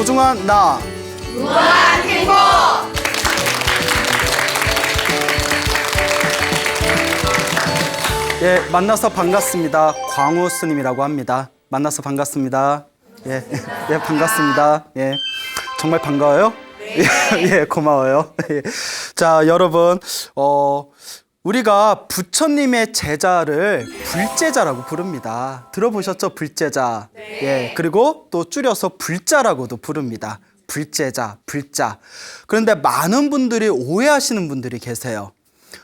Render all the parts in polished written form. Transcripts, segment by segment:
소중한 나 무한 행복! 예, 만나서 반갑습니다. 광우 스님이라고 합니다. 만나서 반갑습니다. 예, 예, 반갑습니다. 예, 정말 반가워요? 네. 예, 고마워요. 예. 자, 여러분, 우리가 부처님의 제자를 불제자라고 부릅니다. 들어보셨죠? 불제자. 네. 예, 그리고 또 줄여서 불자라고도 부릅니다. 불제자, 불자. 그런데 많은 분들이 오해하시는 분들이 계세요.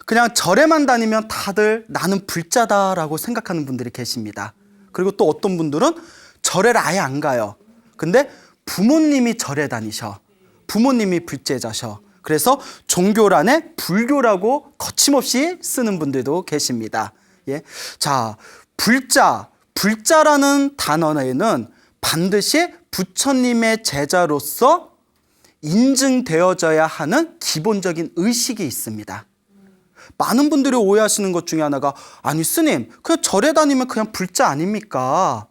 그냥 절에만 다니면 다들 나는 불자다라고 생각하는 분들이 계십니다. 그리고 또 어떤 분들은 절에를 아예 안 가요. 근데 부모님이 절에 다니셔. 부모님이 불제자셔. 그래서 종교란에 불교라고 거침없이 쓰는 분들도 계십니다. 예. 자, 불자라는 단어에는 반드시 부처님의 제자로서 인증되어져야 하는 기본적인 의식이 있습니다. 많은 분들이 오해하시는 것 중에 하나가, 아니 스님, 그냥 절에 다니면 그냥 불자 아닙니까?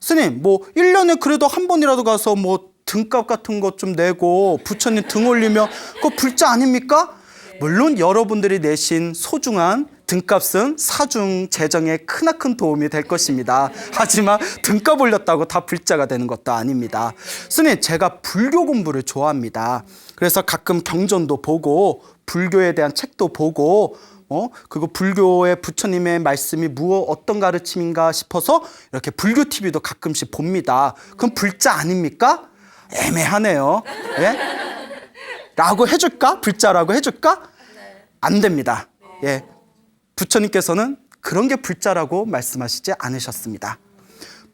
스님, 뭐 1년에 그래도 한 번이라도 가서 뭐 등값 같은 것 좀 내고 부처님 등 올리면 그거 불자 아닙니까? 물론 여러분들이 내신 소중한 등값은 사중 재정에 크나큰 도움이 될 것입니다. 하지만 등값 올렸다고 다 불자가 되는 것도 아닙니다. 스님, 제가 불교 공부를 좋아합니다. 그래서 가끔 경전도 보고 불교에 대한 책도 보고 그리고 불교의 부처님의 말씀이 어떤 가르침인가 싶어서 이렇게 불교 TV도 가끔씩 봅니다. 그럼 불자 아닙니까? 애매하네요. 예? 라고 해줄까? 불자라고 해줄까? 안 됩니다. 예. 부처님께서는 그런 게 불자라고 말씀하시지 않으셨습니다.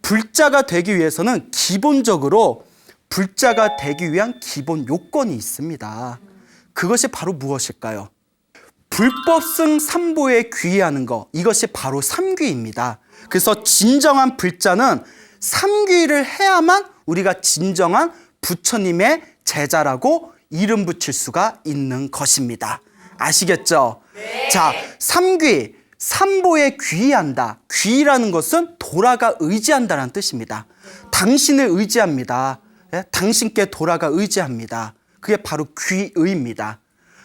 불자가 되기 위해서는 기본적으로 불자가 되기 위한 기본 요건이 있습니다. 그것이 바로 무엇일까요? 불법승 삼보에 귀의하는 것, 이것이 바로 삼귀입니다. 그래서 진정한 불자는 삼귀를 해야만 우리가 진정한 부처님의 제자라고 이름 붙일 수가 있는 것입니다. 아시겠죠? 네. 자, 삼귀, 삼보에 귀의한다. 귀의라는 것은 돌아가 의지한다는 뜻입니다. 당신을 의지합니다. 예? 당신께 돌아가 의지합니다. 그게 바로 귀의입니다.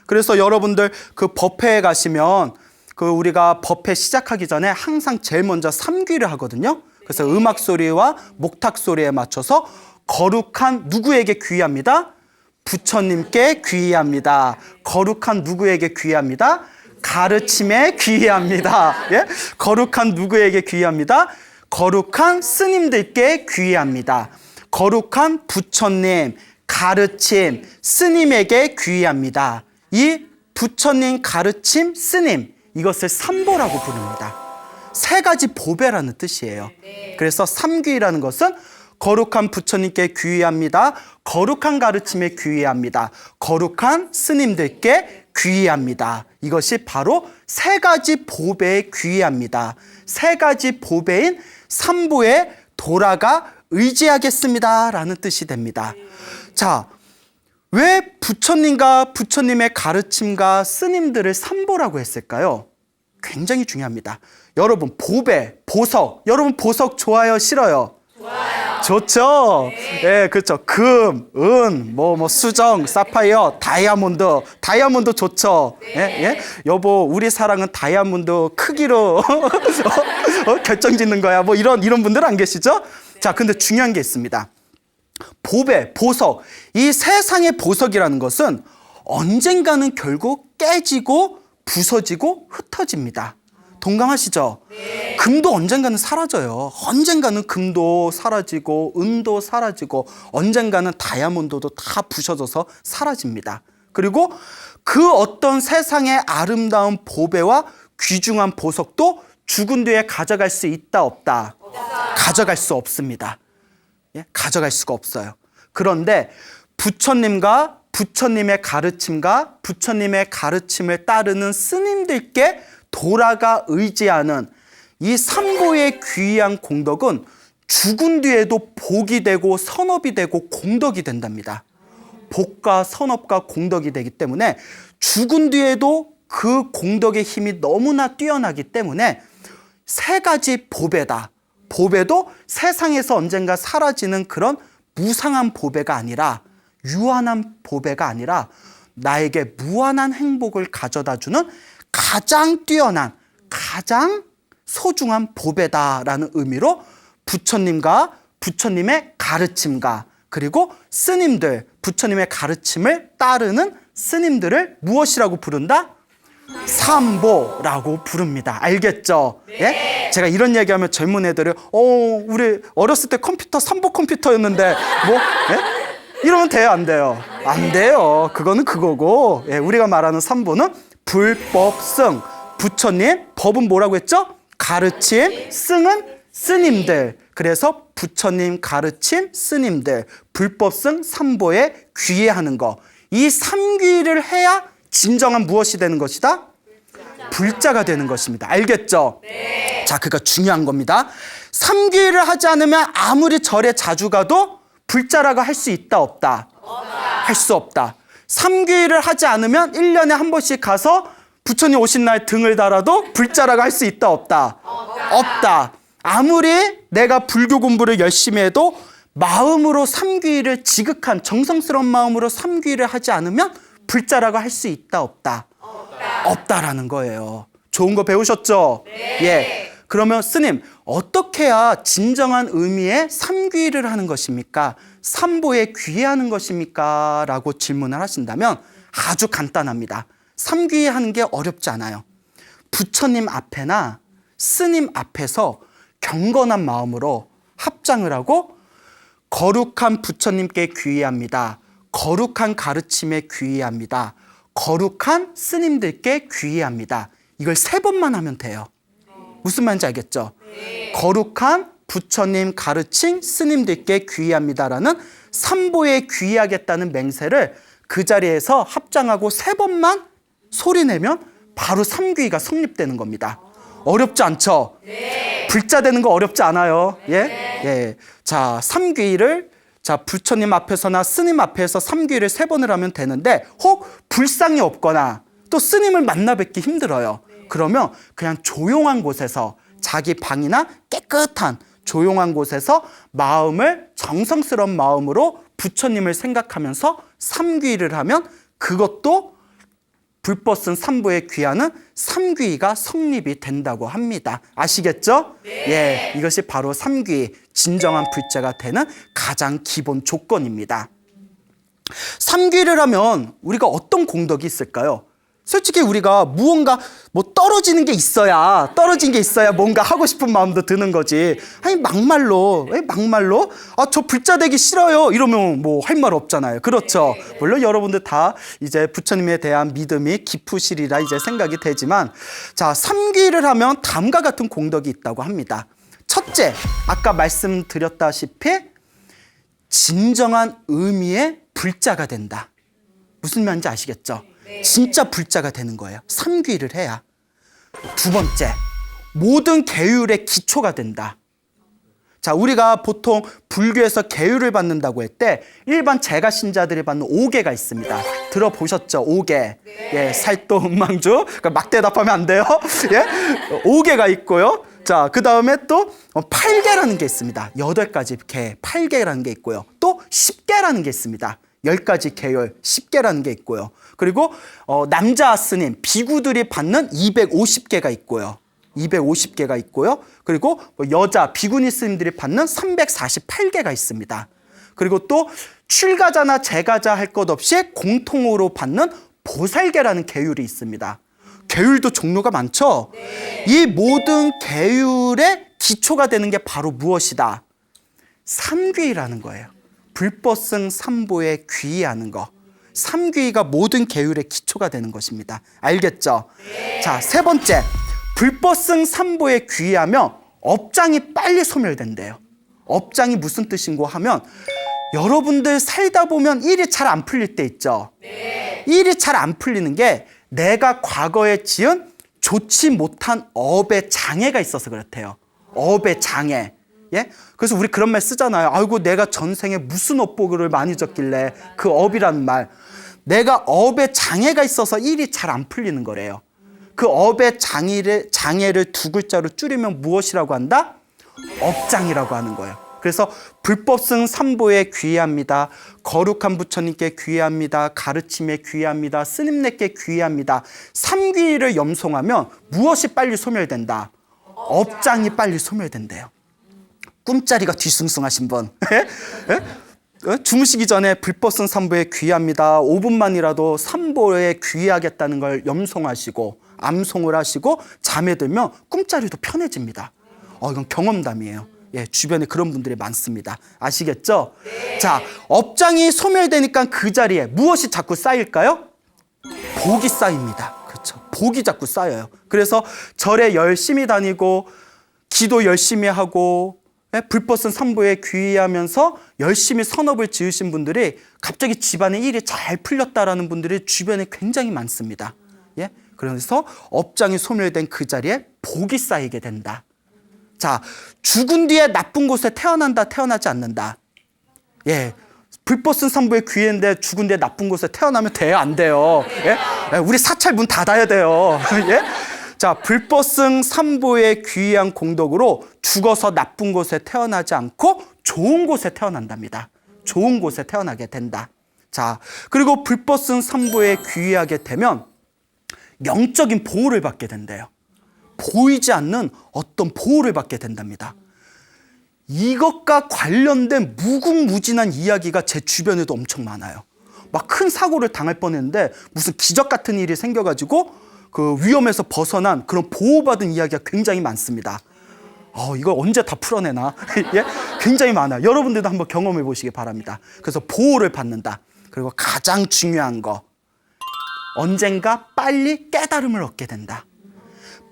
그래서 여러분들 그 법회에 가시면 우리가 법회 시작하기 전에 항상 제일 먼저 삼귀를 하거든요. 그래서 음악 소리와 목탁 소리에 맞춰서 거룩한 누구에게 귀의합니다? 부처님께 귀의합니다. 거룩한 누구에게 귀의합니다? 가르침에 귀의합니다. 예? 거룩한 누구에게 귀의합니다? 거룩한 스님들께 귀의합니다. 거룩한 부처님, 가르침, 스님에게 귀의합니다. 이 부처님, 가르침, 스님, 이것을 삼보라고 부릅니다. 세 가지 보배라는 뜻이에요. 그래서 삼귀라는 것은 거룩한 부처님께 귀의합니다. 거룩한 가르침에 귀의합니다. 거룩한 스님들께 귀의합니다. 이것이 바로 세 가지 보배에 귀의합니다. 세 가지 보배인 삼보에 돌아가 의지하겠습니다 라는 뜻이 됩니다. 자, 왜 부처님과 부처님의 가르침과 스님들을 삼보라고 했을까요? 굉장히 중요합니다. 여러분, 보배, 보석. 여러분, 보석 좋아요, 싫어요? 좋아요. 좋죠? 네. 예, 그렇죠. 금, 은, 수정, 사파이어, 다이아몬드 좋죠? 네. 예, 예? 여보, 우리 사랑은 다이아몬드 크기로 결정 짓는 거야. 뭐 이런 분들 안 계시죠? 자, 근데 중요한 게 있습니다. 보배, 보석. 이 세상의 보석이라는 것은 언젠가는 결국 깨지고 부서지고 흩어집니다. 동감하시죠? 네. 금도 언젠가는 사라져요. 언젠가는 금도 사라지고 은도 사라지고 언젠가는 다이아몬드도 다 부셔져서 사라집니다. 그리고 그 어떤 세상의 아름다운 보배와 귀중한 보석도 죽은 뒤에 가져갈 수 있다 없다? 가져갈 수 없습니다. 예? 가져갈 수가 없어요. 그런데 부처님과 부처님의 가르침과 부처님의 가르침을 따르는 스님들께 돌아가 의지하는 이 삼보의 귀한 공덕은 죽은 뒤에도 복이 되고 선업이 되고 공덕이 된답니다. 복과 선업과 공덕이 되기 때문에 죽은 뒤에도 그 공덕의 힘이 너무나 뛰어나기 때문에 세 가지 보배다. 보배도 세상에서 언젠가 사라지는 그런 무상한 보배가 아니라 유한한 보배가 아니라 나에게 무한한 행복을 가져다주는 가장 뛰어난 가장 소중한 보배다라는 의미로 부처님과 부처님의 가르침과 그리고 스님들, 부처님의 가르침을 따르는 스님들을 무엇이라고 부른다? 삼보라고 부릅니다. 알겠죠? 예? 제가 이런 얘기하면 젊은 애들이 우리 어렸을 때 컴퓨터 삼보 컴퓨터였는데 뭐? 예? 이러면 돼요, 안 돼요? 안 돼요. 그거는 그거고, 예, 우리가 말하는 삼보는 불법승. 부처님, 법은 뭐라고 했죠? 가르침, 승은 스님들. 그래서 부처님 가르침, 스님들, 불법승 삼보에 귀의하는 거. 이 삼귀를 해야 진정한 무엇이 되는 것이다? 불자가 되는 것입니다. 알겠죠? 네. 자, 그러니까 중요한 겁니다. 삼귀를 하지 않으면 아무리 절에 자주 가도 불자라고 할 수 있다, 없다? 할 수 없다. 삼귀를 하지 않으면 1년에 한 번씩 가서 부처님 오신 날 등을 달아도 불자라고 할 수 있다, 없다? 없다. 아무리 내가 불교 공부를 열심히 해도 마음으로 삼귀를 지극한 정성스러운 마음으로 삼귀를 하지 않으면 불자라고 할 수 있다, 없다? 없다라는 거예요. 좋은 거 배우셨죠? 네. 예. 그러면 스님, 어떻게 해야 진정한 의미의 삼귀를 하는 것입니까? 삼보에 귀의하는 것입니까? 라고 질문을 하신다면 아주 간단합니다. 삼귀하는 게 어렵지 않아요. 부처님 앞에나 스님 앞에서 경건한 마음으로 합장을 하고 거룩한 부처님께 귀의합니다. 거룩한 가르침에 귀의합니다. 거룩한 스님들께 귀의합니다. 이걸 3번만 하면 돼요. 무슨 말인지 알겠죠? 네. 거룩한 부처님 가르침 스님들께 귀의합니다라는 삼보에 귀의하겠다는 맹세를 그 자리에서 합장하고 3번만 소리내면 바로 삼귀가 성립되는 겁니다. 어렵지 않죠? 네. 불자 되는 거 어렵지 않아요? 예? 네. 예. 자, 삼귀를 자, 부처님 앞에서나 스님 앞에서 삼귀를 3번을 하면 되는데 혹 불상이 없거나 또 스님을 만나 뵙기 힘들어요. 그러면 그냥 조용한 곳에서 자기 방이나 깨끗한 조용한 곳에서 마음을 정성스러운 마음으로 부처님을 생각하면서 삼귀를 하면 그것도 불법승 삼보에 귀하는 삼귀가 성립이 된다고 합니다. 아시겠죠? 네. 예, 이것이 바로 삼귀, 진정한 불자가 되는 가장 기본 조건입니다. 삼귀를 하면 우리가 어떤 공덕이 있을까요? 솔직히 우리가 무언가 떨어진 게 있어야 뭔가 하고 싶은 마음도 드는 거지. 아니 막말로 저 불자 되기 싫어요 이러면 뭐 할 말 없잖아요. 그렇죠? 물론 여러분들 다 이제 부처님에 대한 믿음이 깊으시리라 이제 생각이 되지만, 자, 삼귀를 하면 다음과 같은 공덕이 있다고 합니다. 첫째, 아까 말씀드렸다시피 진정한 의미의 불자가 된다. 무슨 말인지 아시겠죠? 진짜 불자가 되는 거예요. 삼귀를 해야. 2번째, 모든 계율의 기초가 된다. 자, 우리가 보통 불교에서 계율을 받는다고 할 때 일반 제가 신자들이 받는 5계가 있습니다. 들어보셨죠? 5계. 네. 예, 살도 음망주. 그러니까 막 대답하면 안 돼요. 예? 5계가 있고요. 자, 그 다음에 또 8계라는 게 있습니다. 8가지 계, 8계라는 게 있고요. 또 10계라는 게 있습니다. 10가지 계열, 10계라는 게 있고요. 그리고 남자 스님, 비구들이 받는 250계가 있고요. 250계가 있고요. 그리고 여자 비구니 스님들이 받는 348계가 있습니다. 그리고 또 출가자나 재가자 할 것 없이 공통으로 받는 보살계라는 계율이 있습니다. 계율도 종류가 많죠? 네. 이 모든 계율의 기초가 되는 게 바로 무엇이다? 삼귀라는 거예요. 불법승 삼보에 귀의하는 거. 삼귀가 모든 계율의 기초가 되는 것입니다. 알겠죠? 네. 자, 3번째. 불법승 삼보에 귀의하면 업장이 빨리 소멸된대요. 업장이 무슨 뜻인고 하면 여러분들 살다 보면 일이 잘 안 풀릴 때 있죠? 네. 일이 잘 안 풀리는 게 내가 과거에 지은 좋지 못한 업의 장애가 있어서 그렇대요. 업의 장애. 예? 그래서 우리 그런 말 쓰잖아요. 아이고, 내가 전생에 무슨 업보를 많이 졌길래 그 업이란 말. 내가 업의 장애가 있어서 일이 잘 안 풀리는 거래요. 그 업의 장애를 2글자로 줄이면 무엇이라고 한다? 업장이라고 하는 거예요. 그래서 불법승 삼보에 귀의합니다. 거룩한 부처님께 귀의합니다. 가르침에 귀의합니다. 스님네께 귀의합니다. 삼귀를 염송하면 무엇이 빨리 소멸된다? 업장이 빨리 소멸된대요. 꿈자리가 뒤숭숭하신 분. 주무시기 전에 불법승 삼보에 귀의합니다. 5분만이라도 삼보에 귀의하겠다는 걸 염송하시고 암송을 하시고 잠에 들면 꿈자리도 편해집니다. 이건 경험담이에요. 예, 주변에 그런 분들이 많습니다. 아시겠죠? 네. 자, 업장이 소멸되니까 그 자리에 무엇이 자꾸 쌓일까요? 복이 쌓입니다. 그렇죠. 복이 자꾸 쌓여요. 그래서 절에 열심히 다니고 기도 열심히 하고 불법승 삼보에 귀의하면서 열심히 선업을 지으신 분들이 갑자기 집안의 일이 잘 풀렸다라는 분들이 주변에 굉장히 많습니다. 예? 그래서 업장이 소멸된 그 자리에 복이 쌓이게 된다. 자, 죽은 뒤에 나쁜 곳에 태어난다, 태어나지 않는다. 예, 불법승 삼보에 귀의했는데 죽은 뒤에 나쁜 곳에 태어나면 돼요, 안 돼요? 예? 우리 사찰 문 닫아야 돼요. 예? 자, 불법승 삼보에 귀의한 공덕으로 죽어서 나쁜 곳에 태어나지 않고 좋은 곳에 태어난답니다. 좋은 곳에 태어나게 된다. 자, 그리고 불법승 삼보에 귀의하게 되면 영적인 보호를 받게 된대요. 보이지 않는 어떤 보호를 받게 된답니다. 이것과 관련된 무궁무진한 이야기가 제 주변에도 엄청 많아요. 막 큰 사고를 당할 뻔했는데 무슨 기적 같은 일이 생겨가지고 그 위험에서 벗어난 그런 보호받은 이야기가 굉장히 많습니다. 이걸 언제 다 풀어내나? 예? 굉장히 많아요. 여러분들도 한번 경험해 보시기 바랍니다. 그래서 보호를 받는다. 그리고 가장 중요한 거, 언젠가 빨리 깨달음을 얻게 된다.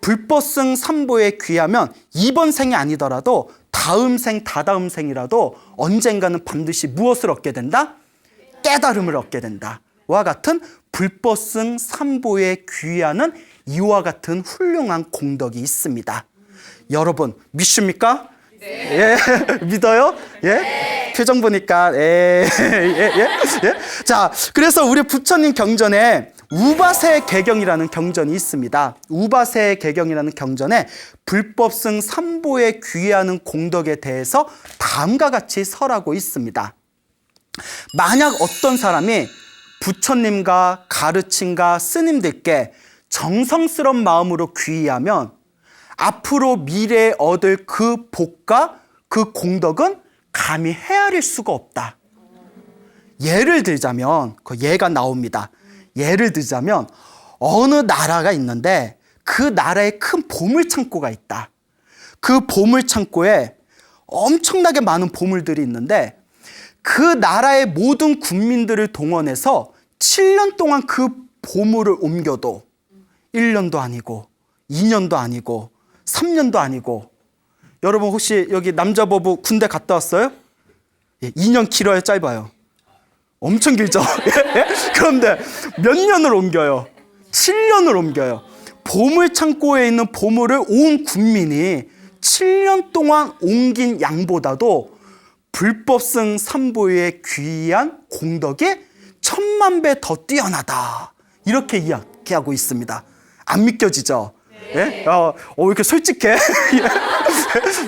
불법승 삼보에 귀하면 이번 생이 아니더라도 다음 생, 다다음 생이라도 언젠가는 반드시 무엇을 얻게 된다? 깨달음을 얻게 된다. 와 같은 불법승 삼보에 귀하는 이와 같은 훌륭한 공덕이 있습니다. 여러분 믿습니까? 네. 예, 믿어요? 예? 네. 표정 보니까 예. 자, 그래서 우리 부처님 경전에 우바세 개경이라는 경전이 있습니다. 우바세 개경이라는 경전에 불법승 삼보에 귀의하는 공덕에 대해서 다음과 같이 설하고 있습니다. 만약 어떤 사람이 부처님과 가르침과 스님들께 정성스러운 마음으로 귀의하면 앞으로 미래에 얻을 그 복과 그 공덕은 감히 헤아릴 수가 없다. 예를 들자면, 그 예가 나옵니다. 예를 들자면 어느 나라가 있는데 그 나라에 큰 보물창고가 있다. 그 보물창고에 엄청나게 많은 보물들이 있는데 그 나라의 모든 국민들을 동원해서 7년 동안 그 보물을 옮겨도 1년도 아니고 2년도 아니고 3년도 아니고. 여러분 혹시 여기 남자부부 군대 갔다 왔어요? 2년 길어요, 짧아요? 엄청 길죠? 그런데 몇 년을 옮겨요? 7년을 옮겨요. 보물창고에 있는 보물을 온 국민이 7년 동안 옮긴 양보다도 불법승 삼보에 귀한 공덕이 1000만 배 더 뛰어나다. 이렇게 이야기하고 있습니다. 안 믿겨지죠? 네. 예? 왜 이렇게 솔직해? 왜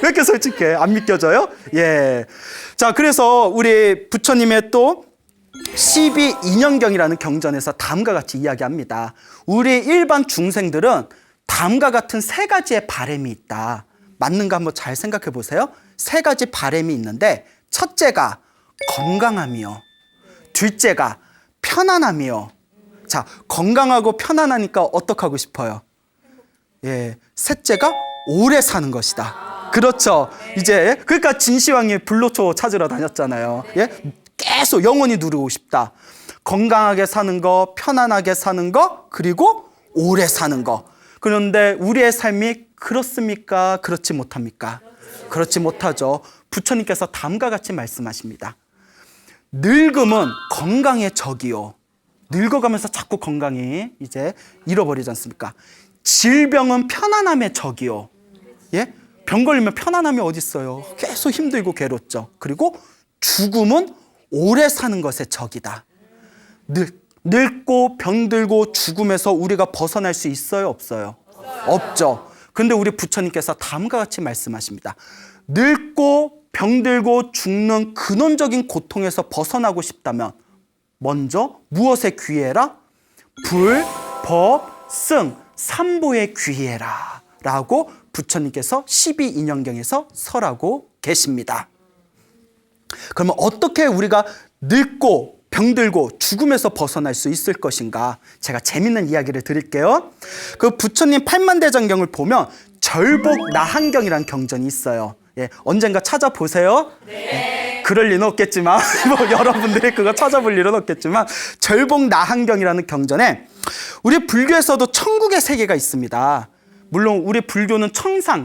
이렇게 솔직해? 안 믿겨져요? 예. 자, 그래서 우리 부처님의 또 12인연경이라는 경전에서 다음과 같이 이야기합니다. 우리 일반 중생들은 다음과 같은 세 가지의 바람이 있다. 맞는가 한번 잘 생각해 보세요. 세 가지 바람이 있는데 첫째가 건강함이요. 둘째가 편안함이요. 자, 건강하고 편안하니까 어떻게 하고 싶어요? 예, 셋째가 오래 사는 것이다. 그렇죠. 이제 그러니까 진시황이 불로초 찾으러 다녔잖아요. 예, 계속 영원히 누리고 싶다. 건강하게 사는 거, 편안하게 사는 거, 그리고 오래 사는 거. 그런데 우리의 삶이 그렇습니까? 그렇지 못합니까? 그렇지 못하죠. 부처님께서 다음과 같이 말씀하십니다. 늙음은 건강의 적이요. 늙어가면서 자꾸 건강이 이제 잃어버리지 않습니까? 질병은 편안함의 적이요. 예? 병 걸리면 편안함이 어디 있어요? 계속 힘들고 괴롭죠. 그리고 죽음은 오래 사는 것의 적이다. 늙고 병들고 죽음에서 우리가 벗어날 수 있어요? 없어요? 없죠. 근데 우리 부처님께서 다음과 같이 말씀하십니다. 늙고 병들고 죽는 근원적인 고통에서 벗어나고 싶다면 먼저 무엇에 귀해라? 불, 법, 승, 삼보에 귀해라 라고 부처님께서 12인연경에서 설하고 계십니다. 그러면 어떻게 우리가 늙고 병들고 죽음에서 벗어날 수 있을 것인가? 제가 재밌는 이야기를 드릴게요. 그 부처님 팔만대장경을 보면 절복나한경이라는 경전이 있어요. 예, 언젠가 찾아보세요. 네. 그럴 리는 없겠지만 뭐 여러분들이 그거 찾아볼 일은 없겠지만 절복나한경이라는 경전에 우리 불교에서도 천국의 세계가 있습니다. 물론 우리 불교는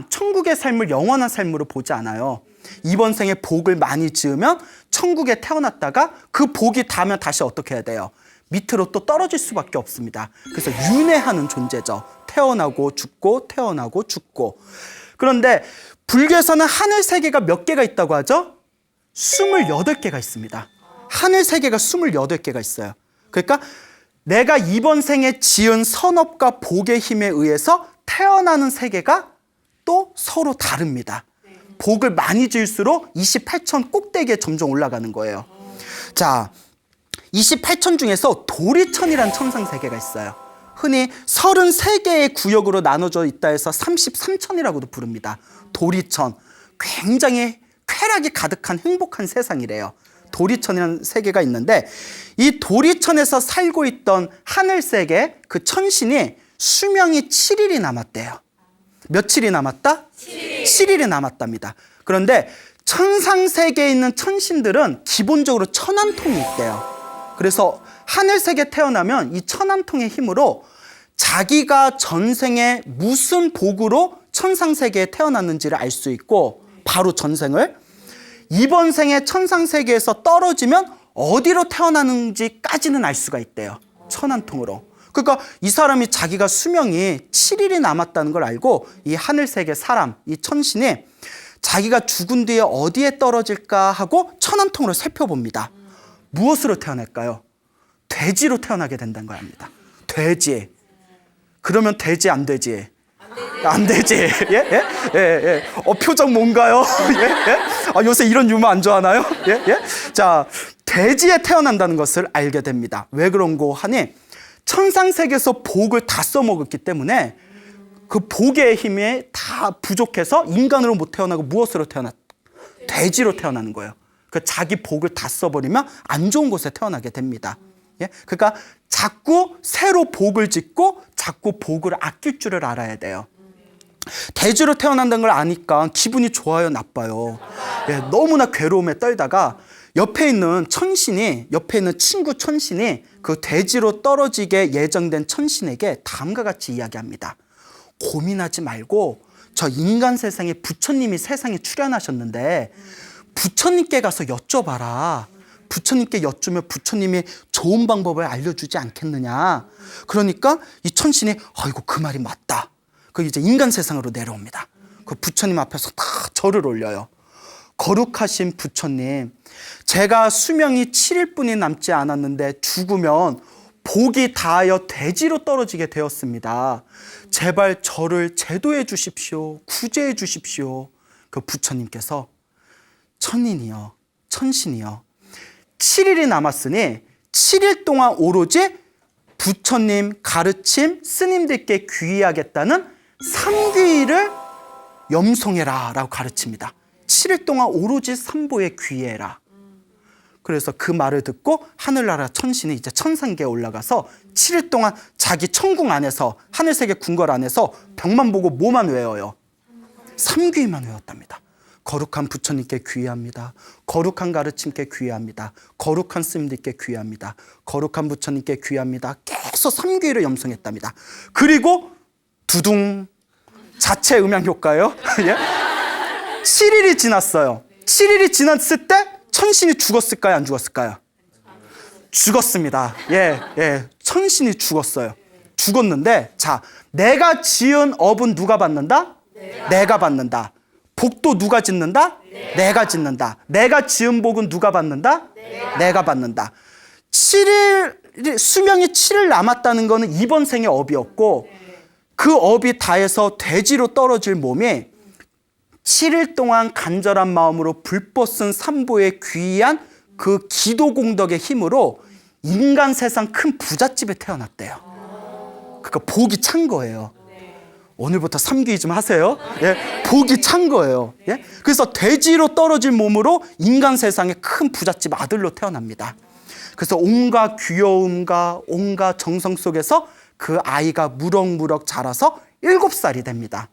천국의 삶을 영원한 삶으로 보지 않아요. 이번 생에 복을 많이 지으면 천국에 태어났다가 그 복이 닿으면 다시 어떻게 해야 돼요? 밑으로 또 떨어질 수밖에 없습니다. 그래서 윤회하는 존재죠. 태어나고 죽고 태어나고 죽고. 그런데 불교에서는 하늘 세계가 몇 개가 있다고 하죠? 28개가 있습니다. 하늘 세계가 28개가 있어요. 그러니까 내가 이번 생에 지은 선업과 복의 힘에 의해서 태어나는 세계가 또 서로 다릅니다. 복을 많이 지을수록 28천 꼭대기에 점점 올라가는 거예요. 자, 28천 중에서 도리천이라는 천상세계가 있어요. 흔히 33개의 구역으로 나눠져 있다 해서 33천이라고도 부릅니다. 도리천. 굉장히 쾌락이 가득한 행복한 세상이래요. 도리천이라는 세계가 있는데 이 도리천에서 살고 있던 하늘세계 그 천신이 수명이 7일이 남았대요. 며칠이 남았다? 7일이 남았답니다. 그런데 천상세계에 있는 천신들은 기본적으로 천안통이 있대요. 그래서 하늘세계에 태어나면 이 천안통의 힘으로 자기가 전생에 무슨 복으로 천상세계에 태어났는지를 알 수 있고 바로 전생을 이번 생에 천상세계에서 떨어지면 어디로 태어나는지까지는 알 수가 있대요. 천안통으로. 그러니까 이 사람이 자기가 수명이 7일이 남았다는 걸 알고 이 하늘세계 사람, 이 천신이 자기가 죽은 뒤에 어디에 떨어질까 하고 천안통으로 살펴봅니다. 무엇으로 태어날까요? 돼지로 태어나게 된다는 걸 압니다. 돼지. 그러면 돼지 안 되지? 안 되지. 예? 예? 예? 예? 표정 뭔가요? 예? 예? 아, 요새 이런 유머 안 좋아하나요? 예? 예? 자, 돼지에 태어난다는 것을 알게 됩니다. 왜 그런고 하니 천상세계에서 복을 다 써먹었기 때문에 그 복의 힘이 다 부족해서 인간으로 못 태어나고 무엇으로 태어났? 돼지로 태어나는 거예요. 그 자기 복을 다 써버리면 안 좋은 곳에 태어나게 됩니다. 예? 그러니까 자꾸 새로 복을 짓고 자꾸 복을 아낄 줄을 알아야 돼요. 돼지로 태어난다는 걸 아니까 기분이 좋아요, 나빠요? 예, 너무나 괴로움에 떨다가 옆에 있는 친구 천신이 그 돼지로 떨어지게 예정된 천신에게 다음과 같이 이야기합니다. 고민하지 말고 저 인간 세상에 부처님이 세상에 출현하셨는데 부처님께 가서 여쭤봐라. 부처님께 여쭈면 부처님이 좋은 방법을 알려주지 않겠느냐. 그러니까 이 천신이 아이고 그 말이 맞다. 그 이제 인간 세상으로 내려옵니다. 그 부처님 앞에서 다 절을 올려요. 거룩하신 부처님, 제가 수명이 7일뿐이 남지 않았는데 죽으면 복이 다하여 돼지로 떨어지게 되었습니다. 제발 저를 제도해 주십시오. 구제해 주십시오. 그 부처님께서 천인이여, 천신이여, 7일이 남았으니 7일 동안 오로지 부처님 가르침 스님들께 귀의하겠다는 삼귀의를 염송해라 라고 가르칩니다. 7일 동안 오로지 삼보에 귀의해라. 그래서 그 말을 듣고 하늘나라 천신이 이제 천상계에 올라가서 7일 동안 자기 천궁 안에서 하늘세계 궁궐 안에서 벽만 보고 뭐만 외워요? 삼귀의만 외웠답니다. 거룩한 부처님께 귀의합니다. 거룩한 가르침께 귀의합니다. 거룩한 스님들께 귀의합니다. 거룩한 부처님께 귀의합니다. 계속 삼귀의를 염송했답니다. 그리고 두둥 자체 음향 효과예요. 예? 7일이 지났어요. 7일이 지났을 때 천신이 죽었을까요? 안 죽었을까요? 죽었습니다. 예, 예. 천신이 죽었어요. 죽었는데, 자, 내가 지은 업은 누가 받는다? 내가 받는다. 복도 누가 짓는다? 내가 짓는다. 내가 지은 복은 누가 받는다? 내가 받는다. 7일, 수명이 7일 남았다는 거는 이번 생의 업이었고, 그 업이 다해서 돼지로 떨어질 몸이 7일 동안 간절한 마음으로 불꽃쓴 산보에 귀한 그 기도 공덕의 힘으로 인간 세상 큰 부잣집에 태어났대요. 그러니까 복이 찬 거예요. 오늘부터 삼귀 좀 하세요. 예, 복이 찬 거예요. 예? 그래서 돼지로 떨어질 몸으로 인간 세상의 큰 부잣집 아들로 태어납니다. 그래서 온갖 귀여움과 온갖 정성 속에서 그 아이가 무럭무럭 자라서 7살이 됩니다.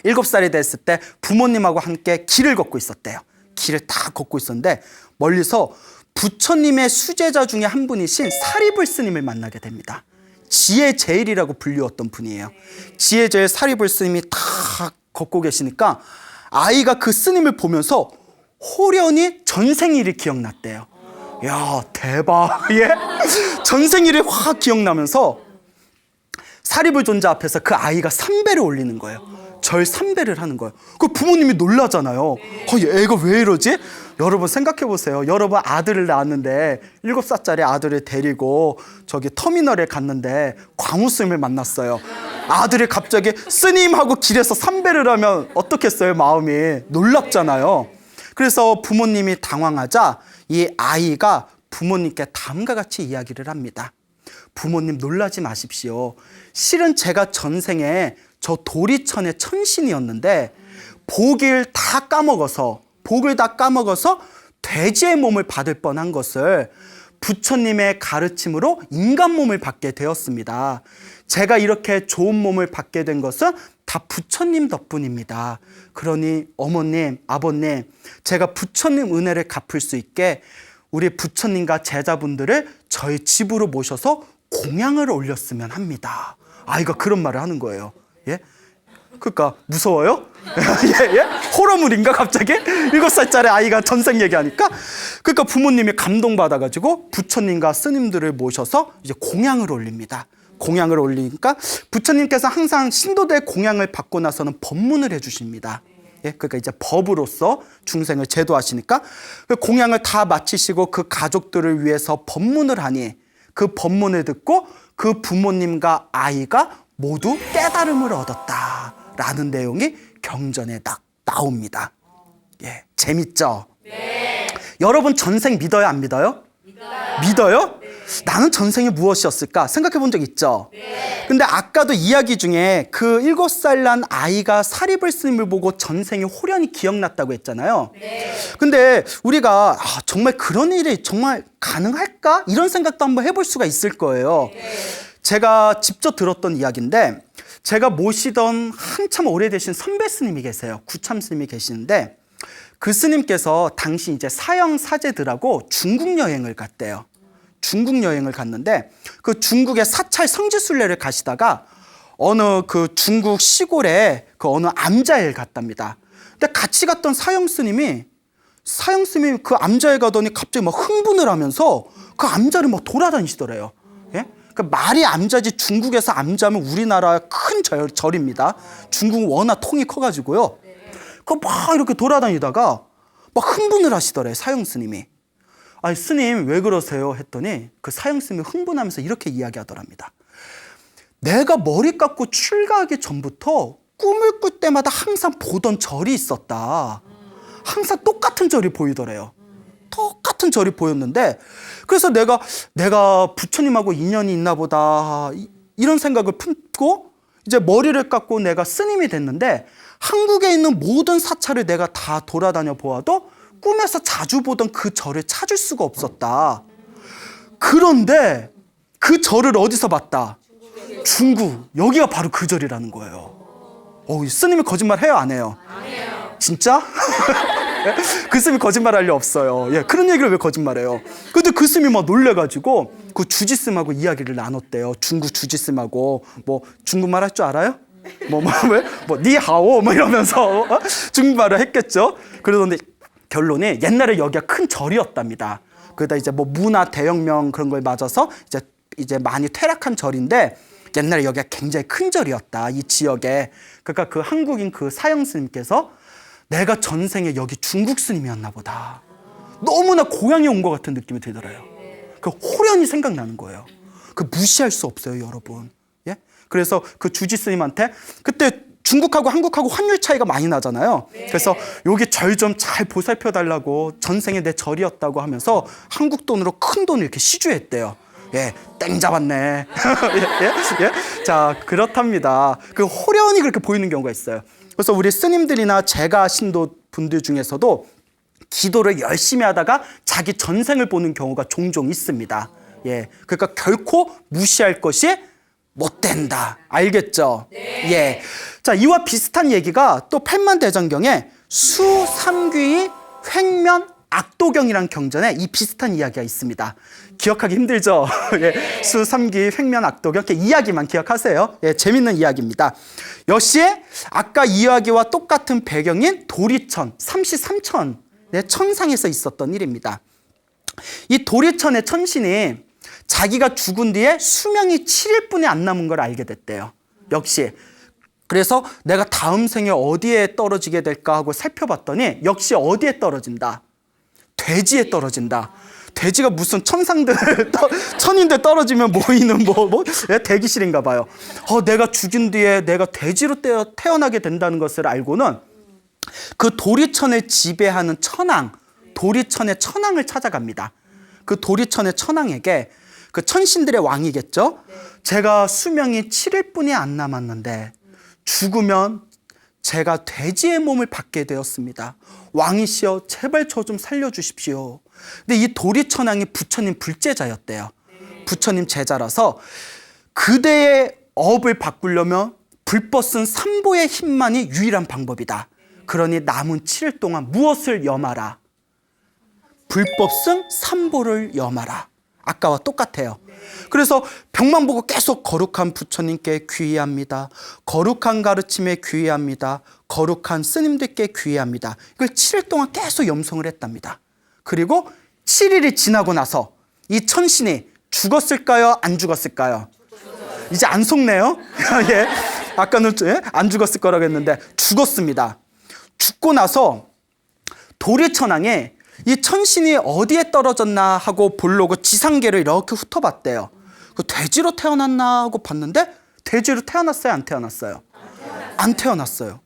7살이 됐을 때 부모님하고 함께 길을 걷고 있었대요. 길을 다 걷고 있었는데 멀리서 부처님의 수제자 중에 한 분이신 사리불 스님을 만나게 됩니다. 지혜제일이라고 불리웠던 분이에요. 지혜제일 사리불 스님이 다 걷고 계시니까 아이가 그 스님을 보면서 호련히 전생일이 기억났대요. 야, 대박. 예? 전생일이 확 기억나면서 사리불 존자 앞에서 그 아이가 삼배를 올리는 거예요. 절 삼배를 하는 거예요. 그 부모님이 놀라잖아요. 애가 왜 이러지? 여러분 생각해 보세요. 여러분 아들을 낳았는데 7살짜리 아들을 데리고 저기 터미널에 갔는데 광우 스님을 만났어요. 아들이 갑자기 스님하고 길에서 삼배를 하면 어떻겠어요? 마음이 놀랍잖아요. 그래서 부모님이 당황하자 이 아이가 부모님께 다음과 같이 이야기를 합니다. 부모님 놀라지 마십시오. 실은 제가 전생에 저 도리천의 천신이었는데 복을 다 까먹어서 돼지의 몸을 받을 뻔한 것을 부처님의 가르침으로 인간 몸을 받게 되었습니다. 제가 이렇게 좋은 몸을 받게 된 것은 다 부처님 덕분입니다. 그러니 어머님, 아버님, 제가 부처님 은혜를 갚을 수 있게 우리 부처님과 제자분들을 저희 집으로 모셔서 공양을 올렸으면 합니다. 아이가 그런 말을 하는 거예요. 예? 그러니까 무서워요? 예? 호러물인가 갑자기? 7살짜리 아이가 전생 얘기하니까. 그러니까 부모님이 감동받아가지고 부처님과 스님들을 모셔서 이제 공양을 올립니다. 공양을 올리니까 부처님께서 항상 신도들 공양을 받고 나서는 법문을 해주십니다. 예? 그러니까 이제 법으로서 중생을 제도하시니까 그 공양을 다 마치시고 그 가족들을 위해서 법문을 하니 그 법문을 듣고 그 부모님과 아이가 모두 깨달음을 얻었다라는 내용이 경전에 딱 나옵니다. 예, 재밌죠? 네. 여러분 전생 믿어요, 안 믿어요? 믿어요? 네. 나는 전생이 무엇이었을까 생각해 본 적 있죠? 네. 근데 아까도 이야기 중에 그 7살 난 아이가 사리불 스님을 보고 전생이 호련히 기억났다고 했잖아요. 네. 근데 우리가 정말 그런 일이 정말 가능할까? 이런 생각도 한번 해볼 수가 있을 거예요. 네. 제가 직접 들었던 이야기인데 제가 모시던 한참 오래되신 선배 스님이 계세요. 구참 스님이 계시는데 그 스님께서 당시 이제 사형 사제들하고 중국 여행을 갔대요. 중국 여행을 갔는데 그 중국의 사찰 성지순례를 가시다가 어느 그 중국 시골에 그 어느 암자에 갔답니다. 근데 같이 갔던 사형 스님이 그 암자에 가더니 갑자기 막 흥분을 하면서 그 암자를 막 돌아다니시더래요. 예? 그 말이 암자지 중국에서 암자면 우리나라의 큰 절입니다. 중국은 워낙 통이 커가지고요. 그 막 이렇게 돌아다니다가 막 흥분을 하시더래요, 사형 스님이. 아니 스님 왜 그러세요? 했더니 그 사형 스님이 흥분하면서 이렇게 이야기하더랍니다. 내가 머리 깎고 출가하기 전부터 꿈을 꿀 때마다 항상 보던 절이 있었다. 항상 똑같은 절이 보이더래요. 똑같은 절이 보였는데 그래서 내가 부처님하고 인연이 있나 보다 이런 생각을 품고 이제 머리를 깎고 내가 스님이 됐는데 한국에 있는 모든 사찰을 내가 다 돌아다녀 보아도 꿈에서 자주 보던 그 절을 찾을 수가 없었다. 그런데 그 절을 어디서 봤다? 중국. 여기가 바로 그 절이라는 거예요. 스님이 거짓말 해요, 안 해요? 안 해요. 진짜? 그 스님이 거짓말 할 리 없어요. 예, 그런 얘기를 왜 거짓말해요? 근데 그 스님이 막 놀래가지고 그 주지스님하고 이야기를 나눴대요. 중국 주지스님하고 뭐 중국말 할 줄 알아요? 니하오 이러면서 중국말을 했겠죠. 그러던데 결론이 옛날에 여기가 큰 절이었답니다. 그러다 이제 뭐 문화 대혁명 그런 걸 맞아서 이제 많이 퇴락한 절인데 옛날에 여기가 굉장히 큰 절이었다, 이 지역에. 그러니까 그 한국인 그 사형 스님께서 내가 전생에 여기 중국 스님이었나 보다. 너무나 고향에 온 것 같은 느낌이 들더래요. 그 호련히 생각나는 거예요. 그 무시할 수 없어요, 여러분. 예? 그래서 그 주지 스님한테 그때 중국하고 한국하고 환율 차이가 많이 나잖아요. 그래서 여기 절 좀 잘 보살펴 달라고 전생에 내 절이었다고 하면서 한국 돈으로 큰 돈을 이렇게 시주했대요. 예, 땡 잡았네. 예? 자, 그렇답니다. 그 호련히 그렇게 보이는 경우가 있어요. 그래서 우리 스님들이나 제가 신도 분들 중에서도 기도를 열심히 하다가 자기 전생을 보는 경우가 종종 있습니다. 예, 그러니까 결코 무시할 것이 못 된다. 알겠죠? 예. 자, 이와 비슷한 얘기가 또 팔만대장경에 수삼귀의 횡면 악도경이라는 경전에 이 비슷한 이야기가 있습니다. 기억하기 힘들죠? 예, 수삼귀의 횡면 악도경, 이렇게 이야기만 기억하세요. 예, 재밌는 이야기입니다. 역시 아까 이야기와 똑같은 배경인 도리천, 삼시삼천의 천상에서 있었던 일입니다. 이 도리천의 천신이 자기가 죽은 뒤에 수명이 7일뿐이 안 남은 걸 알게 됐대요. 역시. 그래서 내가 다음 생에 어디에 떨어지게 될까 하고 살펴봤더니 역시 어디에 떨어진다? 돼지에 떨어진다. 돼지가 무슨 천상들, 천인들 떨어지면 모이는 대기실인가 봐요. 내가 죽은 뒤에 내가 돼지로 태어나게 된다는 것을 알고는 그 도리천을 지배하는 천왕, 도리천의 천왕을 찾아갑니다. 그 도리천의 천왕에게 그 천신들의 왕이겠죠. 제가 수명이 7일뿐이 안 남았는데 죽으면 제가 돼지의 몸을 받게 되었습니다. 왕이시여 제발 저 좀 살려주십시오. 근데 이 도리천왕이 부처님 불제자였대요. 부처님 제자라서 그대의 업을 바꾸려면 불법 쓴 삼보의 힘만이 유일한 방법이다. 그러니 남은 7일 동안 무엇을 염하라? 불법 쓴 삼보를 염하라. 아까와 똑같아요. 그래서 벽만 보고 계속 거룩한 부처님께 귀의합니다. 거룩한 가르침에 귀의합니다. 거룩한 스님들께 귀의합니다. 이걸 7일 동안 계속 염성을 했답니다. 그리고 7일이 지나고 나서 이 천신이 죽었을까요? 안 죽었을까요? 이제 안 속네요. 예. 아까는 안 죽었을 거라고 했는데 죽었습니다. 죽고 나서 도리천왕에 이 천신이 어디에 떨어졌나 하고 보려고 지상계를 이렇게 훑어봤대요. 그 돼지로 태어났나 하고 봤는데 돼지로 태어났어요? 안 태어났어요? 안 태어났어요.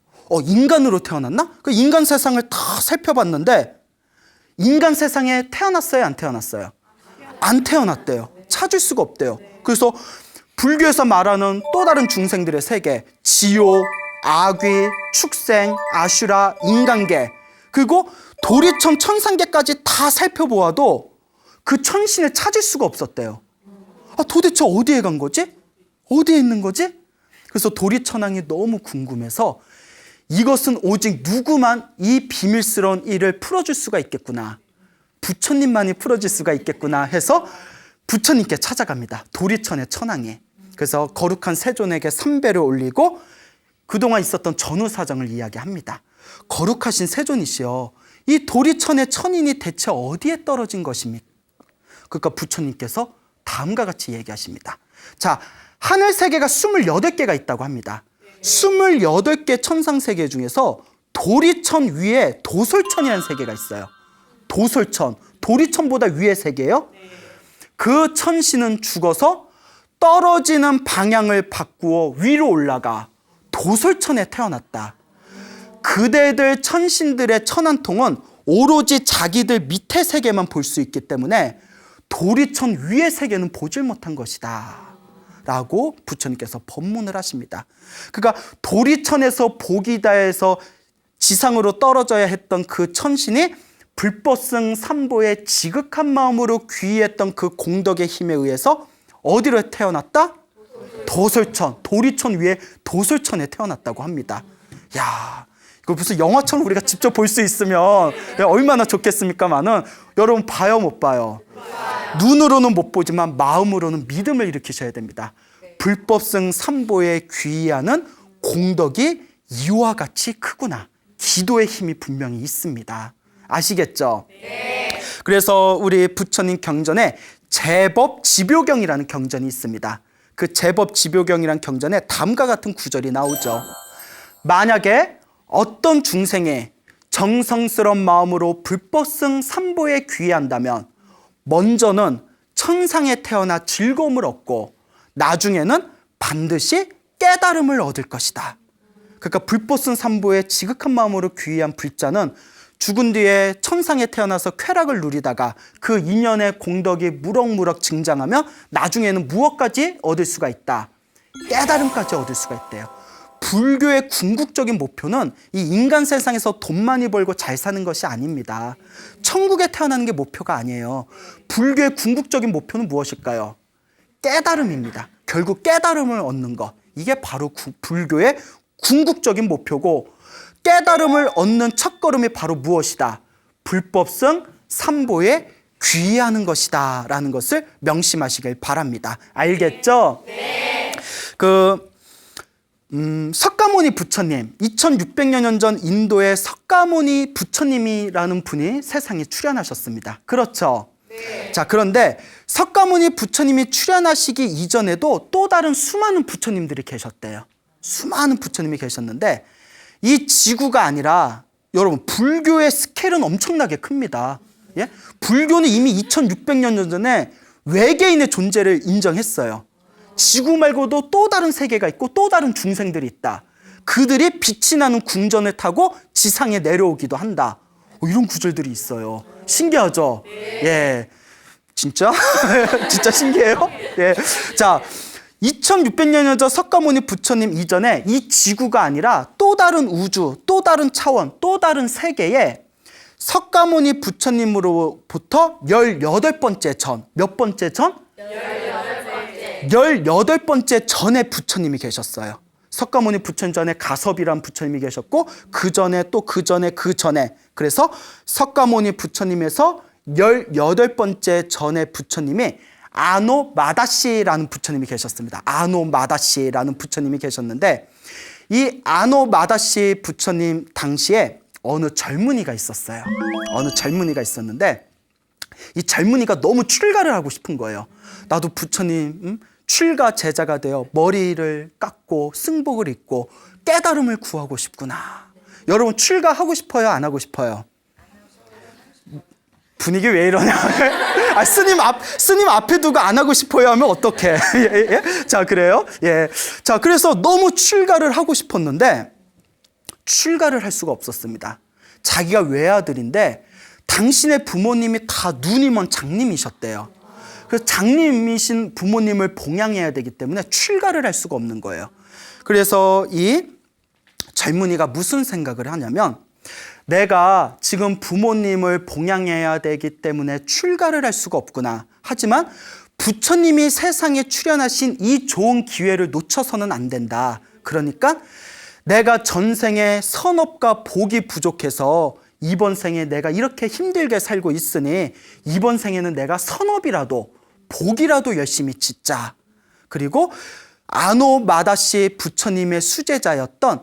인간으로 태어났나? 그 인간 세상을 다 살펴봤는데 인간 세상에 태어났어요? 안 태어났어요? 안 태어났대요. 찾을 수가 없대요. 그래서 불교에서 말하는 또 다른 중생들의 세계, 지옥, 아귀, 축생, 아슈라, 인간계, 그리고 도리천 천상계까지 다 살펴보아도 그 천신을 찾을 수가 없었대요. 도대체 어디에 간 거지? 어디에 있는 거지? 그래서 도리천왕이 너무 궁금해서 이것은 오직 누구만 이 비밀스러운 일을 풀어줄 수가 있겠구나. 부처님만이 풀어줄 수가 있겠구나 해서 부처님께 찾아갑니다. 도리천의 천왕이. 그래서 거룩한 세존에게 삼배를 올리고 그동안 있었던 전후 사정을 이야기합니다. 거룩하신 세존이시여, 이 도리천의 천인이 대체 어디에 떨어진 것입니까? 그러니까 부처님께서 다음과 같이 얘기하십니다. 자, 하늘 세계가 28개가 있다고 합니다. 28개 천상 세계 중에서 도리천 위에 도솔천이라는 세계가 있어요. 도솔천, 도리천보다 위의 세계예요. 그 천신은 죽어서 떨어지는 방향을 바꾸어 위로 올라가 도솔천에 태어났다. 그대들 천신들의 천한통은 오로지 자기들 밑의 세계만 볼 수 있기 때문에 도리천 위의 세계는 보질 못한 것이다 라고 부처님께서 법문을 하십니다. 그러니까 도리천에서 복이다에서 지상으로 떨어져야 했던 그 천신이 불법승 삼보의 지극한 마음으로 귀의했던 그 공덕의 힘에 의해서 어디로 태어났다? 도솔천, 도리천 위에 도솔천에 태어났다고 합니다. 야, 이거 무슨 영화처럼 우리가 직접 볼 수 있으면 얼마나 좋겠습니까마는 여러분 봐요, 못 봐요? 눈으로는 못 보지만 마음으로는 믿음을 일으키셔야 됩니다. 불법승 삼보에 귀의하는 공덕이 이와 같이 크구나. 기도의 힘이 분명히 있습니다. 아시겠죠? 네. 그래서 우리 부처님 경전에 제법지묘경이라는 경전이 있습니다. 그 제법지묘경이라는 경전에 다음과 같은 구절이 나오죠. 만약에 어떤 중생이 정성스러운 마음으로 불법승 삼보에 귀의한다면 먼저는 천상에 태어나 즐거움을 얻고 나중에는 반드시 깨달음을 얻을 것이다. 그러니까 불보슨 삼보에 지극한 마음으로 귀의한 불자는 죽은 뒤에 천상에 태어나서 쾌락을 누리다가 그 인연의 공덕이 무럭무럭 증장하며 나중에는 무엇까지 얻을 수가 있다. 깨달음까지 얻을 수가 있대요. 불교의 궁극적인 목표는 이 인간 세상에서 돈 많이 벌고 잘 사는 것이 아닙니다. 천국에 태어나는 게 목표가 아니에요. 불교의 궁극적인 목표는 무엇일까요? 깨달음입니다. 결국 깨달음을 얻는 것. 이게 바로 불교의 궁극적인 목표고, 깨달음을 얻는 첫걸음이 바로 무엇이다? 불법성 삼보에 귀의하는 것이다 라는 것을 명심하시길 바랍니다. 알겠죠? 네. 석가모니 부처님, 2600여 년 전 인도에 석가모니 부처님이라는 분이 세상에 출현하셨습니다. 그렇죠? 네. 자, 그런데 석가모니 부처님이 출현하시기 이전에도 또 다른 수많은 부처님들이 계셨대요. 수많은 부처님이 계셨는데 이 지구가 아니라, 여러분, 불교의 스케일은 엄청나게 큽니다. 예? 불교는 이미 2600년 전에 외계인의 존재를 인정했어요. 지구 말고도 또 다른 세계가 있고 또 다른 중생들이 있다. 그들이 빛이 나는 궁전을 타고 지상에 내려오기도 한다. 이런 구절들이 있어요. 신기하죠? 예. 진짜? 진짜 신기해요? 예. 자, 2600년 전 석가모니 부처님 이전에 이 지구가 아니라 또 다른 우주, 또 다른 차원, 또 다른 세계에 석가모니 부처님으로부터 18번째 전, 몇 번째 전? 18번째 전에 부처님이 계셨어요. 석가모니 부처님 전에 가섭이란 부처님이 계셨고, 그 전에 또 그 전에 그 전에, 그래서 석가모니 부처님에서 18번째 전에 부처님이 아노마다시라는 부처님이 계셨습니다. 아노마다시라는 부처님이 계셨는데, 이 아노마다시 부처님 당시에 어느 젊은이가 있었어요. 어느 젊은이가 있었는데, 이 젊은이가 너무 출가를 하고 싶은 거예요. 나도 부처님 출가 제자가 되어 머리를 깎고 승복을 입고 깨달음을 구하고 싶구나. 여러분, 출가하고 싶어요? 안 하고 싶어요? 분위기 왜 이러냐? 아, 스님 앞에 두고 안 하고 싶어요 하면 어떡해? 예, 예? 자, 그래요? 예. 자, 그래서 너무 출가를 하고 싶었는데 출가를 할 수가 없었습니다. 자기가 외아들인데 당신의 부모님이 다 눈이 먼 장님이셨대요. 그래서 장님이신 부모님을 봉양해야 되기 때문에 출가를 할 수가 없는 거예요. 그래서 이 젊은이가 무슨 생각을 하냐면, 내가 지금 부모님을 봉양해야 되기 때문에 출가를 할 수가 없구나. 하지만 부처님이 세상에 출현하신 이 좋은 기회를 놓쳐서는 안 된다. 그러니까 내가 전생에 선업과 복이 부족해서 이번 생에 내가 이렇게 힘들게 살고 있으니 이번 생에는 내가 선업이라도 복이라도 열심히 짓자. 그리고 아노마다시 부처님의 수제자였던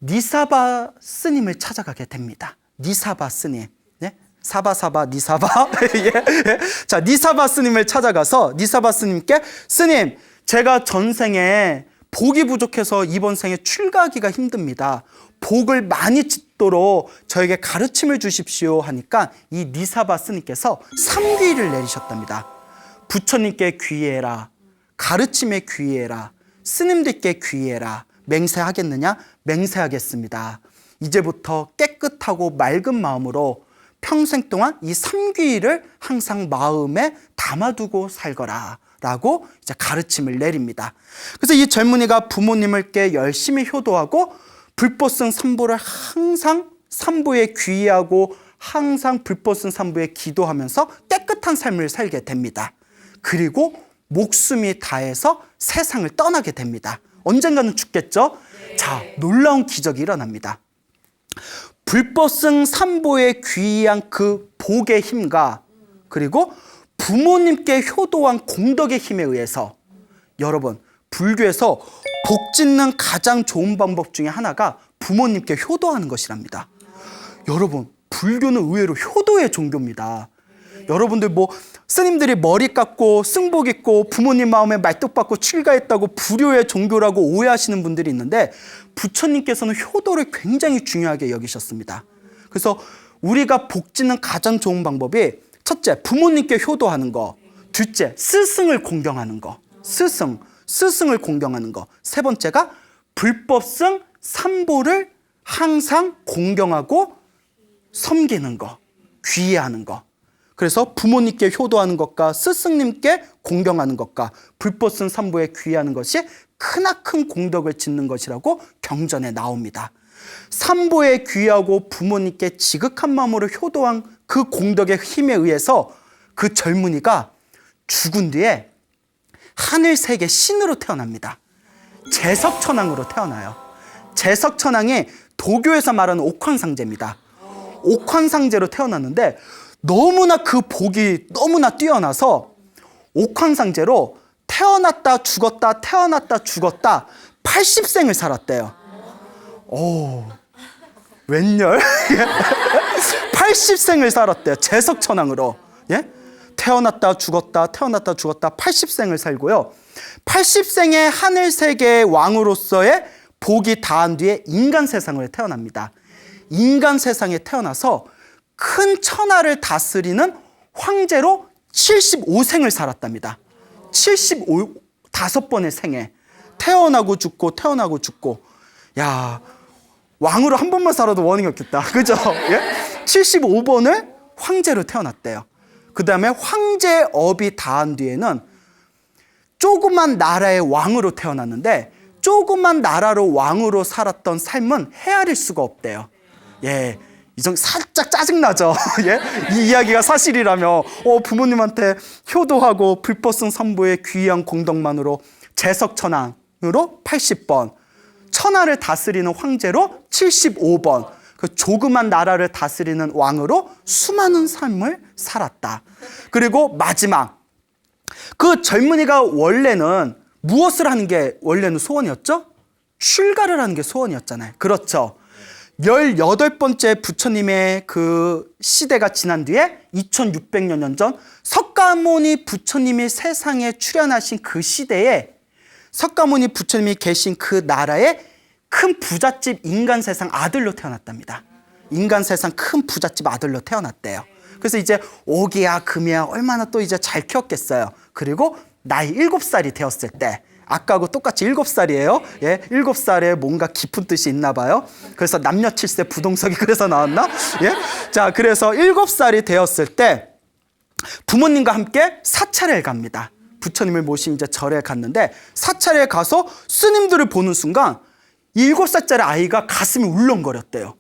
니사바 스님을 찾아가게 됩니다. 니사바 스님. 네? 사바사바 니사바. 예, 예. 자, 니사바 스님을 찾아가서 니사바 스님께, 스님, 제가 전생에 복이 부족해서 이번 생에 출가하기가 힘듭니다. 복을 많이 짓도록 저에게 가르침을 주십시오 하니까 이 니사바 스님께서 삼귀를 내리셨답니다. 부처님께 귀의해라. 가르침에 귀의해라. 스님들께 귀의해라. 맹세하겠느냐? 맹세하겠습니다. 이제부터 깨끗하고 맑은 마음으로 평생 동안 이 삼귀를 항상 마음에 담아두고 살거라 라고 이제 가르침을 내립니다. 그래서 이 젊은이가 부모님께 열심히 효도하고 불보승 삼보를 항상 삼보에 귀의하고 항상 불보승 삼보에 기도하면서 깨끗한 삶을 살게 됩니다. 그리고 목숨이 다해서 세상을 떠나게 됩니다. 언젠가는 죽겠죠? 네. 자, 놀라운 기적이 일어납니다. 불보승 삼보에 귀의한 그 복의 힘과 그리고 부모님께 효도한 공덕의 힘에 의해서, 여러분, 불교에서 복 짓는 가장 좋은 방법 중에 하나가 부모님께 효도하는 것이랍니다. 여러분, 불교는 의외로 효도의 종교입니다. 여러분들 뭐 스님들이 머리 깎고 승복 입고 부모님 마음에 말뚝박고 출가했다고 불교의 종교라고 오해하시는 분들이 있는데, 부처님께서는 효도를 굉장히 중요하게 여기셨습니다. 그래서 우리가 복 짓는 가장 좋은 방법이, 첫째, 부모님께 효도하는 거. 둘째, 스승을 공경하는 거. 스승을 공경하는 거. 세 번째가 불법승 삼보를 항상 공경하고 섬기는 거, 귀의하는 거. 그래서 부모님께 효도하는 것과 스승님께 공경하는 것과 불법 쓴 삼보에 귀의하는 것이 크나큰 공덕을 짓는 것이라고 경전에 나옵니다. 삼보에 귀의하고 부모님께 지극한 마음으로 효도한 그 공덕의 힘에 의해서 그 젊은이가 죽은 뒤에 하늘세계 신으로 태어납니다. 제석천왕으로 태어나요. 제석천왕이 도교에서 말하는 옥황상제입니다. 옥황상제로 태어났는데 너무나 그 복이 너무나 뛰어나서 옥황상제로 태어났다 죽었다 태어났다 죽었다 80생을 살았대요. 오, 웬열? 80생을 살았대요. 제석천왕으로. 예? 태어났다 죽었다 태어났다 죽었다 80생을 살고요. 80생의 하늘세계의 왕으로서의 복이 다한 뒤에 인간 세상을 태어납니다. 인간 세상에 태어나서 큰 천하를 다스리는 황제로 75생을 살았답니다. 75번의 생에 태어나고 죽고 태어나고 죽고. 야, 왕으로 한 번만 살아도 원인이 없겠다. 그죠? 예? 75번을 황제로 태어났대요. 그 다음에 황제의 업이 다한 뒤에는 조그만 나라의 왕으로 태어났는데 조그만 나라로 왕으로 살았던 삶은 헤아릴 수가 없대요. 예, 이정 살짝 짜증나죠. 예? 이 이야기가 사실이라며 부모님한테 효도하고 불법성 삼보의 귀한 공덕만으로 제석천왕으로 80번, 천하를 다스리는 황제로 75번, 그 조그만 나라를 다스리는 왕으로 수많은 삶을 살았다. 그리고 마지막, 그 젊은이가 원래는 무엇을 하는 게 원래는 소원이었죠? 출가를 하는 게 소원이었잖아요. 그렇죠. 18번째 부처님의 그 시대가 지난 뒤에 2600년 전 석가모니 부처님이 세상에 출현하신 그 시대에 석가모니 부처님이 계신 그 나라에 큰 부잣집 인간세상 아들로 태어났답니다. 인간세상 큰 부잣집 아들로 태어났대요. 그래서 이제 오기야 금이야 얼마나 또 이제 잘 키웠겠어요. 그리고 나이 7살이 되었을 때, 아까하고 똑같이 7살이에요. 예, 7살에 뭔가 깊은 뜻이 있나 봐요. 그래서 남녀 7세 부동석이 그래서 나왔나? 예? 자, 그래서 7살이 되었을 때 부모님과 함께 사찰에 갑니다. 부처님을 모신 이제 절에 갔는데 사찰에 가서 스님들을 보는 순간 7살짜리 아이가 가슴이 울렁거렸대요.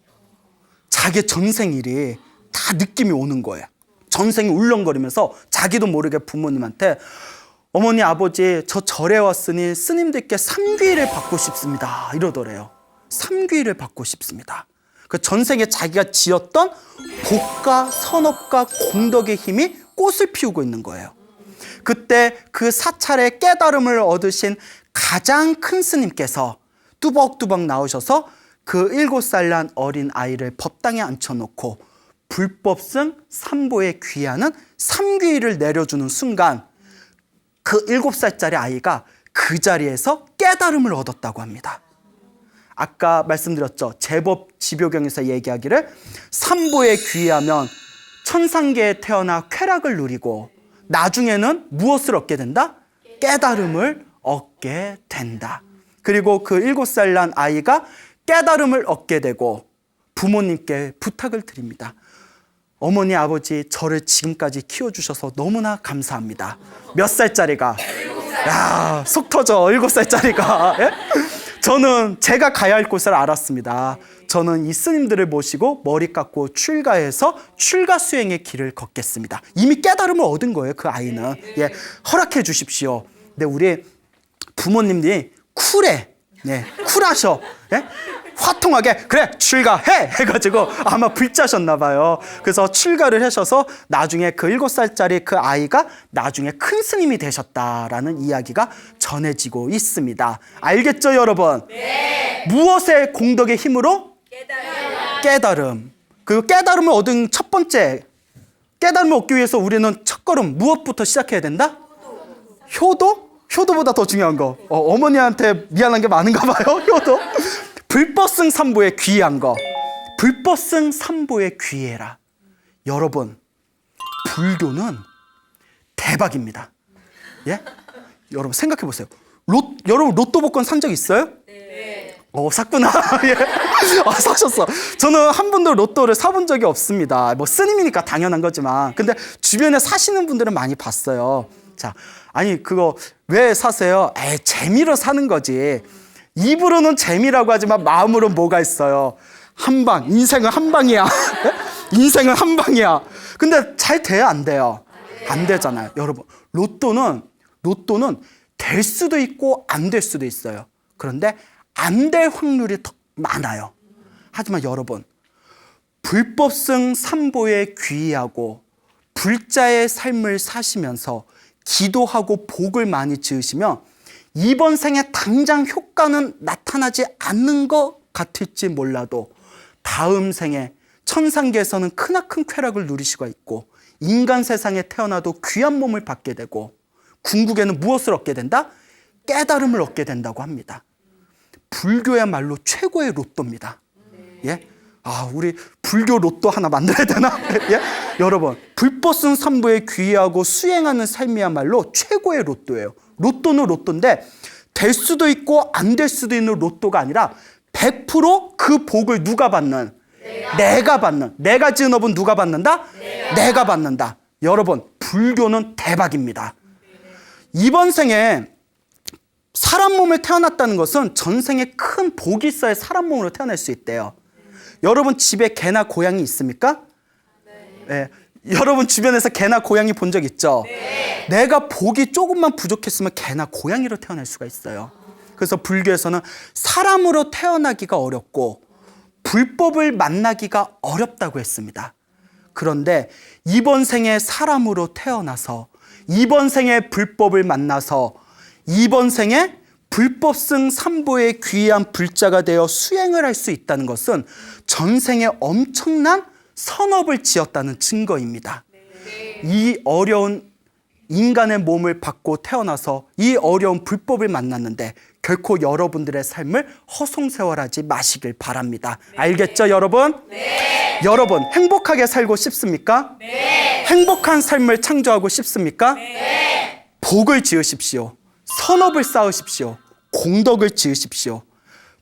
자기의 전생일이 다 느낌이 오는 거예요. 전생이 울렁거리면서 자기도 모르게 부모님한테 어머니 아버지 저 절에 왔으니 스님들께 삼귀를 받고 싶습니다 이러더래요. 삼귀를 받고 싶습니다. 그 전생에 자기가 지었던 복과 선업과 공덕의 힘이 꽃을 피우고 있는 거예요. 그때 그 사찰에 깨달음을 얻으신 가장 큰 스님께서 뚜벅뚜벅 나오셔서 그 7살 난 어린 아이를 법당에 앉혀놓고 불법승 삼보에 귀하는 삼귀를 내려주는 순간 그 7살짜리 아이가 그 자리에서 깨달음을 얻었다고 합니다. 아까 말씀드렸죠. 제법 지묘경에서 얘기하기를 삼보에 귀하면 천상계에 태어나 쾌락을 누리고 나중에는 무엇을 얻게 된다? 깨달음을 얻게 된다. 그리고 그 7살 난 아이가 깨달음을 얻게 되고 부모님께 부탁을 드립니다. 어머니 아버지 저를 지금까지 키워주셔서 너무나 감사합니다. 몇 살짜리가? 야, 속 터져. 7살짜리가. 예? 저는 제가 가야 할 곳을 알았습니다. 저는 이 스님들을 모시고 머리 깎고 출가해서 출가 수행의 길을 걷겠습니다. 이미 깨달음을 얻은 거예요. 그 아이는. 예, 허락해 주십시오. 근데 우리 부모님들이 쿨해. 네, 쿨하셔. 예? 화통하게 그래 출가해 해가지고 아마 불짜셨나 봐요. 그래서 출가를 하셔서 나중에 그 7살짜리 그 아이가 나중에 큰 스님이 되셨다라는 이야기가 전해지고 있습니다. 알겠죠 여러분? 네. 무엇의 공덕의 힘으로? 깨달음. 그 깨달음을 얻은 첫 번째, 깨달음을 얻기 위해서 우리는 첫걸음 무엇부터 시작해야 된다? 효도? 효도보다 더 중요한 거. 어머니한테 미안한 게 많은가 봐요. 효도. 불법승 삼보에 귀한 거. 불법승 삼보에 귀해라. 여러분, 불교는 대박입니다. 예? 여러분 생각해 보세요. 여러분 로또 복권 산 적 있어요? 네. 샀구나. 예. 사셨어. 저는 한 번도 로또를 사본 적이 없습니다. 뭐 스님이니까 당연한 거지만. 근데 주변에 사시는 분들은 많이 봤어요. 자, 아니, 그거 왜 사세요? 재미로 사는 거지. 입으로는 재미라고 하지만 마음으로는 뭐가 있어요? 한 방. 인생은 한 방이야. 인생은 한 방이야. 근데 잘 돼요? 안 돼요? 안 되잖아요. 여러분, 로또는 될 수도 있고 안 될 수도 있어요. 그런데 안 될 확률이 더 많아요. 하지만 여러분, 불법승 삼보에 귀의하고 불자의 삶을 사시면서 기도하고 복을 많이 지으시면 이번 생에 당장 효과는 나타나지 않는 것 같을지 몰라도 다음 생에 천상계에서는 크나큰 쾌락을 누릴 수가 있고 인간 세상에 태어나도 귀한 몸을 받게 되고 궁극에는 무엇을 얻게 된다? 깨달음을 얻게 된다고 합니다. 불교야말로 최고의 로또입니다. 예? 우리 불교 로또 하나 만들어야 되나? 예? 여러분, 불법승 삼보에 귀의하고 수행하는 삶이야말로 최고의 로또예요. 로또는 로또인데 될 수도 있고 안 될 수도 있는 로또가 아니라 100%그 복을 누가 받는? 내가 받는. 내가 지은 업은 누가 받는다? 내가 받는다. 여러분, 불교는 대박입니다. 이번 생에 사람 몸을 태어났다는 것은 전생에 큰 복이 있어야 사람 몸으로 태어날 수 있대요. 여러분 집에 개나 고양이 있습니까? 네. 여러분 주변에서 개나 고양이 본 적 있죠? 네. 내가 복이 조금만 부족했으면 개나 고양이로 태어날 수가 있어요. 그래서 불교에서는 사람으로 태어나기가 어렵고 불법을 만나기가 어렵다고 했습니다. 그런데 이번 생에 사람으로 태어나서 이번 생에 불법을 만나서 이번 생에 불법승 삼보에 귀의한 불자가 되어 수행을 할 수 있다는 것은 전생에 엄청난 선업을 지었다는 증거입니다. 이 어려운 인간의 몸을 받고 태어나서 이 어려운 불법을 만났는데 결코 여러분들의 삶을 허송세월하지 마시길 바랍니다. 알겠죠, 여러분? 네. 여러분, 행복하게 살고 싶습니까? 네. 행복한 삶을 창조하고 싶습니까? 네. 복을 지으십시오. 선업을 쌓으십시오. 공덕을 지으십시오.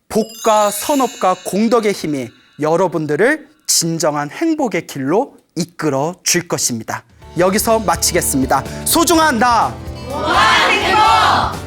복과 선업과 공덕의 힘이 여러분들을 진정한 행복의 길로 이끌어 줄 것입니다. 여기서 마치겠습니다. 소중한 나 무한 행복!